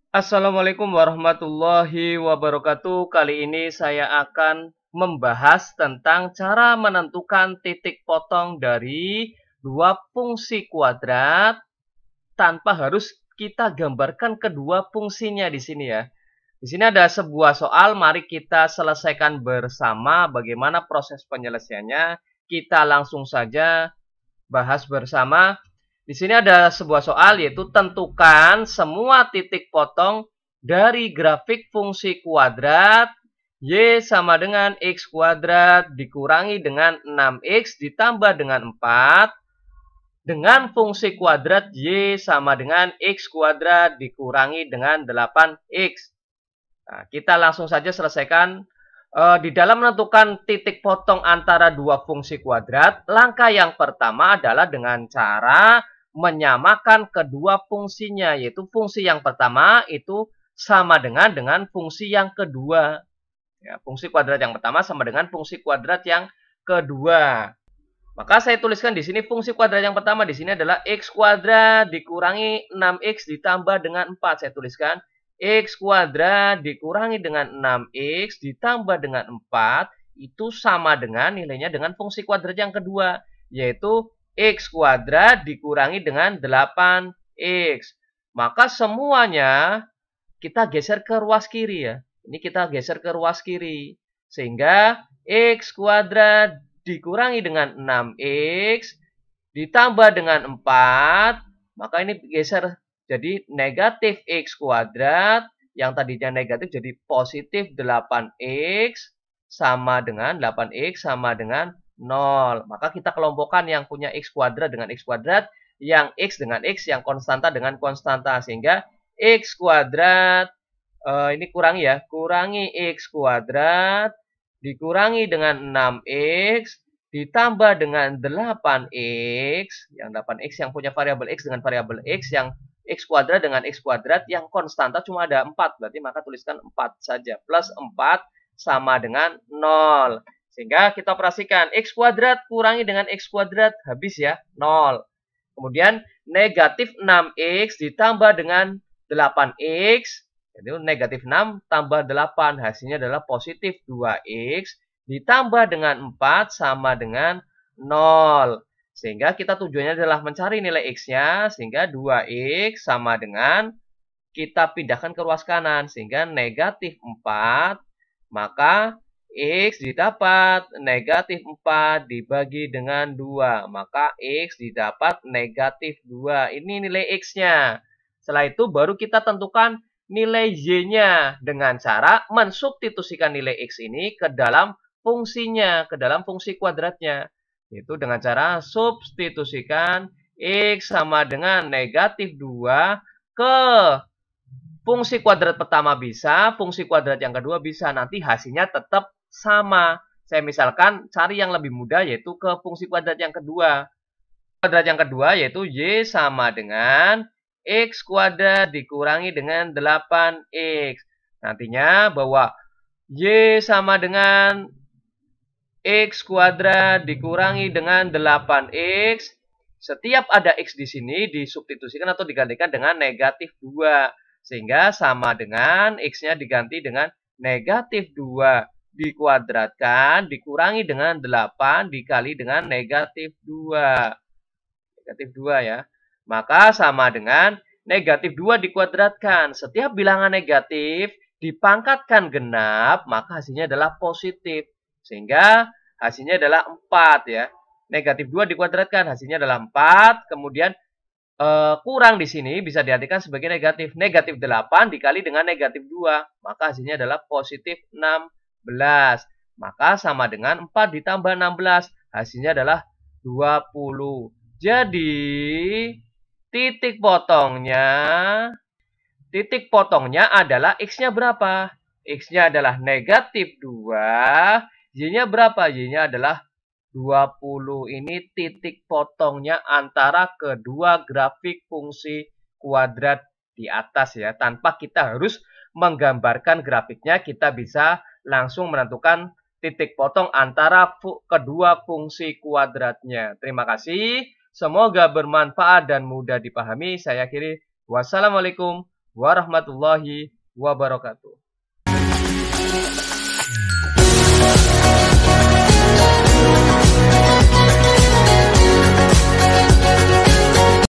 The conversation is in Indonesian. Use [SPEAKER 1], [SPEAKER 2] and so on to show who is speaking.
[SPEAKER 1] Assalamualaikum warahmatullahi wabarakatuh. Kali ini saya akan membahas tentang cara menentukan titik potong dari dua fungsi kuadrat tanpa harus kita gambarkan kedua fungsinya di sini ya. Di sini ada sebuah soal, mari kita selesaikan bersama bagaimana proses penyelesaiannya. Kita langsung saja bahas bersama. Di sini ada sebuah soal yaitu tentukan semua titik potong dari grafik fungsi kuadrat y sama dengan x kuadrat dikurangi dengan 6x ditambah dengan 4 dengan fungsi kuadrat y sama dengan x kuadrat dikurangi dengan 8x. Nah, kita langsung saja selesaikan. Di dalam menentukan titik potong antara dua fungsi kuadrat, langkah yang pertama adalah dengan cara menyamakan kedua fungsinya, yaitu fungsi yang pertama itu sama dengan fungsi yang kedua. Ya, fungsi kuadrat yang pertama sama dengan fungsi kuadrat yang kedua. Maka saya tuliskan di sini fungsi kuadrat yang pertama di sini adalah x kuadrat dikurangi 6x ditambah dengan 4. Saya tuliskan x kuadrat dikurangi dengan 6x ditambah dengan 4 itu sama dengan nilainya dengan fungsi kuadrat yang kedua, yaitu x kuadrat dikurangi dengan 8x. Maka semuanya kita geser ke ruas kiri ya. Ini kita geser ke ruas kiri. Sehingga x kuadrat dikurangi dengan 6x ditambah dengan 4. Maka ini geser jadi negatif x kuadrat, yang tadinya negatif jadi positif 8x sama dengan 8x sama dengan 0. Maka kita kelompokkan yang punya x kuadrat dengan x kuadrat, yang x dengan x, yang konstanta dengan konstanta. Sehingga x kuadrat, ini kurangi ya, kurangi x kuadrat dikurangi dengan 6x ditambah dengan 8x, yang 8x yang punya variabel x dengan variabel x, yang x kuadrat dengan x kuadrat, yang konstanta cuma ada 4, berarti maka tuliskan 4 saja, plus 4 sama dengan 0. Sehingga kita operasikan x kuadrat kurangi dengan x kuadrat, habis ya, 0. Kemudian negatif 6x ditambah dengan 8x, jadi negatif 6 tambah 8, hasilnya adalah positif 2x ditambah dengan 4 sama dengan 0. Sehingga kita tujuannya adalah mencari nilai x-nya, sehingga 2x sama dengan, kita pindahkan ke ruas kanan, sehingga negatif 4, maka x didapat negatif 4 dibagi dengan 2, maka x didapat negatif 2. Ini nilai x-nya. Setelah itu baru kita tentukan nilai y-nya dengan cara mensubstitusikan nilai x ini ke dalam fungsinya, ke dalam fungsi kuadratnya. Yaitu dengan cara substitusikan x sama dengan negatif 2 ke fungsi kuadrat pertama bisa, fungsi kuadrat yang kedua bisa. Nanti hasilnya tetap sama. Saya misalkan cari yang lebih mudah yaitu ke fungsi kuadrat yang kedua. Kuadrat yang kedua yaitu y sama dengan x kuadrat dikurangi dengan 8x. Nantinya bahwa y sama dengan x kuadrat dikurangi dengan 8x. Setiap ada x di sini disubstitusikan atau digantikan dengan negatif 2. Sehingga sama dengan x-nya diganti dengan negatif 2 dikuadratkan dikurangi dengan 8 dikali dengan negatif 2. Negatif 2 ya. Maka sama dengan negatif 2 dikuadratkan. Setiap bilangan negatif dipangkatkan genap, maka hasilnya adalah positif. Sehingga hasilnya adalah 4 ya. Negatif 2 dikuadratkan, hasilnya adalah 4. Kemudian kurang di sini bisa diartikan sebagai negatif. Negatif 8 dikali dengan negatif 2. Maka hasilnya adalah positif 16. Maka sama dengan 4 ditambah 16. Hasilnya adalah 20. Jadi titik potongnya adalah x-nya berapa? X-nya adalah negatif 2. Y-nya berapa? Y-nya adalah 20. Ini titik potongnya antara kedua grafik fungsi kuadrat di atas ya. Tanpa kita harus menggambarkan grafiknya, kita bisa langsung menentukan titik potong antara kedua fungsi kuadratnya. Terima kasih. Semoga bermanfaat dan mudah dipahami. Saya akhiri. Wassalamualaikum warahmatullahi wabarakatuh.